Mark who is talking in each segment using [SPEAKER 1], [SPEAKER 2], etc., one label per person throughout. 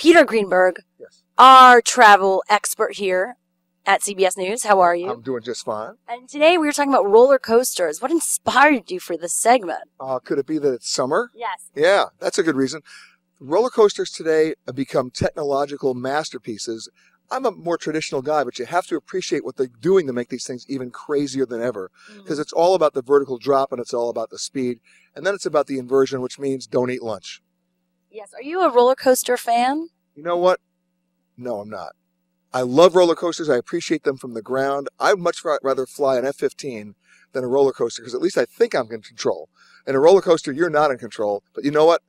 [SPEAKER 1] Peter Greenberg,
[SPEAKER 2] Yes.
[SPEAKER 1] our travel expert here at CBS News. How are you?
[SPEAKER 2] I'm doing just fine.
[SPEAKER 1] And today we were talking about roller coasters. What inspired you for this segment?
[SPEAKER 2] Could it be that it's summer?
[SPEAKER 1] Yes.
[SPEAKER 2] Yeah, that's a good reason. Roller coasters today have become technological masterpieces. I'm a more traditional guy, but you have to appreciate what they're doing to make these things even crazier than ever. Because it's all about the vertical drop and it's all about the speed. And then it's about the inversion, which means don't eat lunch.
[SPEAKER 1] Yes. Are you a roller coaster fan?
[SPEAKER 2] You know what? No, I'm not. I love roller coasters. I appreciate them from the ground. I'd much rather fly an F-15 than a roller coaster because at least I think I'm in control. In a roller coaster, you're not in control. But you know what?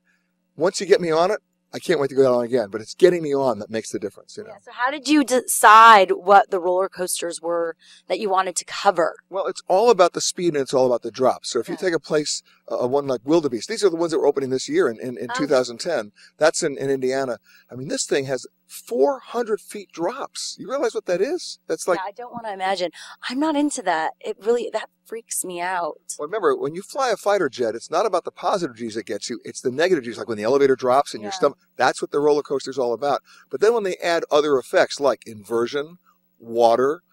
[SPEAKER 2] Once you get me on it, I can't wait to go on again. But it's getting me on that makes the difference. You know?
[SPEAKER 1] Yeah, so how did you decide what the roller coasters were that you wanted to cover?
[SPEAKER 2] Well, it's all about the speed and it's all about the drop. So if you take a place, one like Wildebeest, these are the ones that were opening this year in 2010. That's in Indiana. I mean, this thing has 400 feet drops. You realize what that is? That's like...
[SPEAKER 1] Yeah, I don't want to imagine. I'm not into that. That freaks me out.
[SPEAKER 2] Well, remember, when you fly a fighter jet, it's not about the positive G's that gets you. It's the negative G's, like when the elevator drops in your stomach. That's what the roller coaster is all about. But then when they add other effects like inversion, water,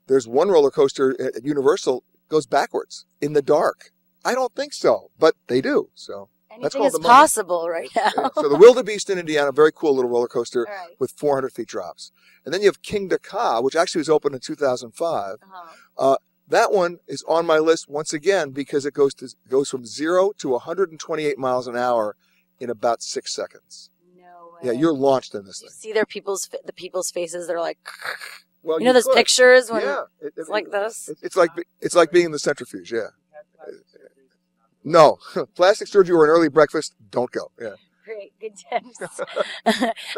[SPEAKER 2] there's one roller coaster at Universal goes backwards in the dark. I don't think so, but they do. So
[SPEAKER 1] anything is possible right now.
[SPEAKER 2] Yeah. So the Wildebeest in Indiana, very cool little roller coaster with 400 feet drops. And then you have King Dakar, which actually was opened in 2005. That one is on my list once again because it goes from 0 to 128 miles an hour in about 6 seconds.
[SPEAKER 1] No way.
[SPEAKER 2] Yeah, you're launched in this thing.
[SPEAKER 1] You see the people's faces. They're like,
[SPEAKER 2] well,
[SPEAKER 1] you know those pictures when
[SPEAKER 2] it's
[SPEAKER 1] like this.
[SPEAKER 2] It's like being in the centrifuge. Yeah. No, plastic surgery or an early breakfast, don't go. Yeah.
[SPEAKER 1] Great, good tips.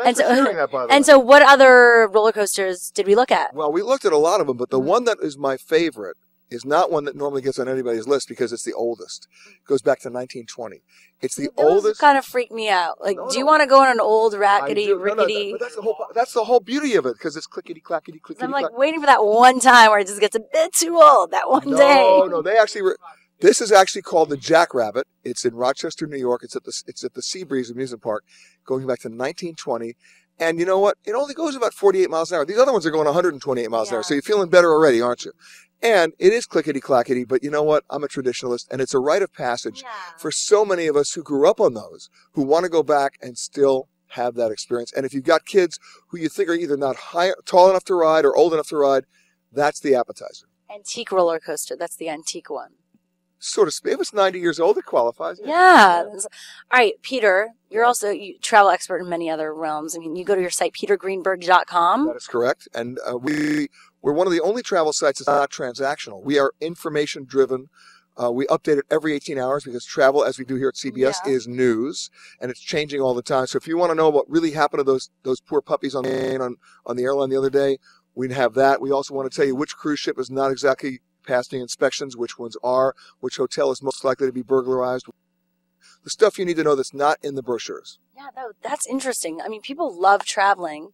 [SPEAKER 2] And
[SPEAKER 1] so what other roller coasters did we look at?
[SPEAKER 2] Well, we looked at a lot of them, but the one that is my favorite is not one that normally gets on anybody's list because it's the oldest. It goes rickety. 1920. It's the oldest.
[SPEAKER 1] Kind of freaked me out. Like, do you want to go on an old rickety?
[SPEAKER 2] But that's the whole beauty of it because it's clickety clackety clickety.
[SPEAKER 1] I'm like waiting for that one time where it just gets a bit too old. That one day.
[SPEAKER 2] No, they actually. This is actually called the Jackrabbit. It's in Rochester, New York. It's at the Seabreeze Amusement Park, going back to 1920. And you know what? It only goes about 48 miles an hour. These other ones are going 128 miles an hour. So you're feeling better already, aren't you? And it is clickety-clackety, but you know what? I'm a traditionalist, and it's a rite of passage for so many of us who grew up on those, who want to go back and still have that experience. And if you've got kids who you think are either not tall enough to ride or old enough to ride, that's the appetizer.
[SPEAKER 1] Antique roller coaster. That's the antique one.
[SPEAKER 2] Sort of. If it's 90 years old, it qualifies.
[SPEAKER 1] Yeah. All right, Peter, you're also a travel expert in many other realms. I mean, you go to your site, petergreenberg.com.
[SPEAKER 2] That is correct. And we're one of the only travel sites that's not transactional. We are information-driven. We update it every 18 hours because travel, as we do here at CBS, is news, and it's changing all the time. So if you want to know what really happened to those poor puppies on the airline the other day, we'd have that. We also want to tell you which cruise ship is not exactly passing inspections, which ones are, which hotel is most likely to be burglarized. The stuff you need to know that's not in the brochures.
[SPEAKER 1] Yeah, that's interesting. I mean, people love traveling.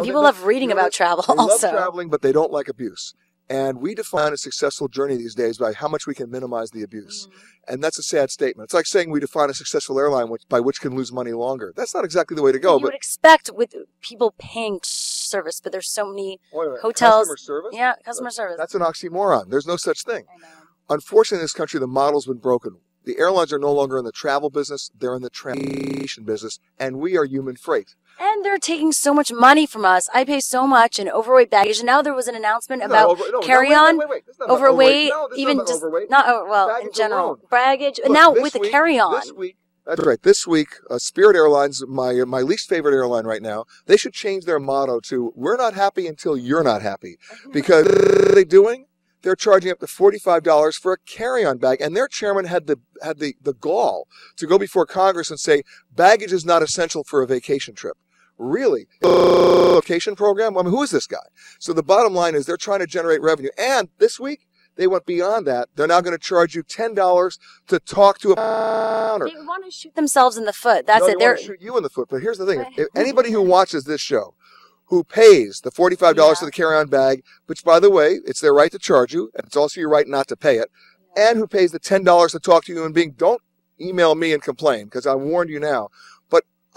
[SPEAKER 1] People love reading about travel also.
[SPEAKER 2] They love traveling, but they don't like abuse. And we define a successful journey these days by how much we can minimize the abuse. And that's a sad statement. It's like saying we define a successful airline by which can lose money longer. That's not exactly the way to go.
[SPEAKER 1] You would expect with people paying service, but there's so many hotels.
[SPEAKER 2] Customer service?
[SPEAKER 1] Yeah, customer service.
[SPEAKER 2] That's an oxymoron. There's no such thing.
[SPEAKER 1] I know.
[SPEAKER 2] Unfortunately, in this country, the model's been broken. The airlines are no longer in the travel business. They're in the transportation business, and we are human freight.
[SPEAKER 1] And they're taking so much money from us. I pay so much in overweight baggage. And now there was an announcement about carry-on, overweight, even just not in general baggage. And now with the carry-on.
[SPEAKER 2] This week, that's right. This week, Spirit Airlines, my least favorite airline right now, they should change their motto to "We're not happy until you're not happy," because what are they doing? They're charging up to $45 for a carry-on bag, and their chairman had the gall to go before Congress and say baggage is not essential for a vacation trip. Really? Vacation program? I mean, who is this guy? So the bottom line is they're trying to generate revenue. And this week, they went beyond that. They're now going to charge you $10 to talk to a counter.
[SPEAKER 1] They want to shoot themselves in the foot. That's it.
[SPEAKER 2] They want to shoot you in the foot. But here's the thing. If anybody who watches this show, who pays the $45 for the carry-on bag, which, by the way, it's their right to charge you, and it's also your right not to pay it, and who pays the $10 to talk to you and don't email me and complain, because I warned you now.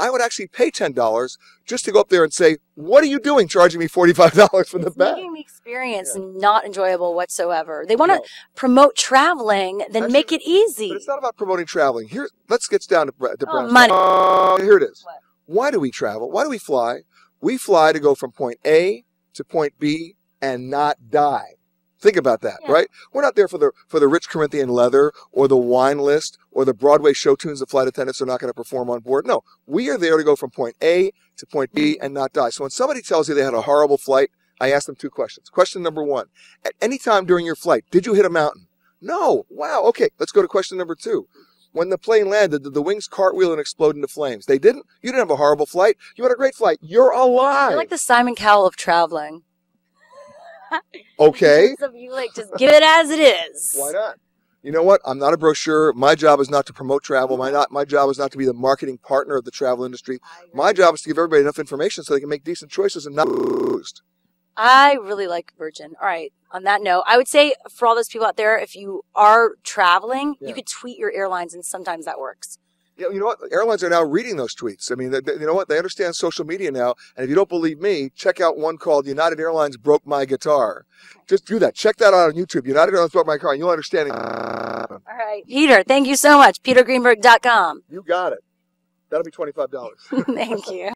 [SPEAKER 2] I would actually pay $10 just to go up there and say, what are you doing charging me $45 for the bag?
[SPEAKER 1] Making the experience not enjoyable whatsoever. They want to promote traveling, then actually, make it easy.
[SPEAKER 2] But it's not about promoting traveling. Here, let's get down to
[SPEAKER 1] money.
[SPEAKER 2] Here it is.
[SPEAKER 1] What?
[SPEAKER 2] Why do we travel? Why do we fly? We fly to go from point A to point B and not die. Think about that, right? We're not there for the rich Corinthian leather or the wine list or the Broadway show tunes that flight attendants are not going to perform on board. No, we are there to go from point A to point B and not die. So when somebody tells you they had a horrible flight, I ask them two questions. Question number one, at any time during your flight, did you hit a mountain? No. Wow. Okay, let's go to question number two. When the plane landed, did the wings cartwheel and explode into flames? They didn't. You didn't have a horrible flight. You had a great flight. You're alive.
[SPEAKER 1] You're like the Simon Cowell of traveling.
[SPEAKER 2] Okay.
[SPEAKER 1] So you just give it as it is.
[SPEAKER 2] Why not? You know what? I'm not a brochure. My job is not to promote travel. My job is not to be the marketing partner of the travel industry. My job is to give everybody enough information so they can make decent choices and not lose.
[SPEAKER 1] I really like Virgin. All right. On that note, I would say for all those people out there, if you are traveling, you could tweet your airlines, and sometimes that works.
[SPEAKER 2] Yeah, you know what? Airlines are now reading those tweets. I mean, you know what? They understand social media now. And if you don't believe me, check out one called United Airlines Broke My Guitar. Just do that. Check that out on YouTube. United Airlines Broke My Car, and you'll understand it.
[SPEAKER 1] All right. Peter, thank you so much. PeterGreenberg.com.
[SPEAKER 2] You got it. That'll be $25.
[SPEAKER 1] Thank you.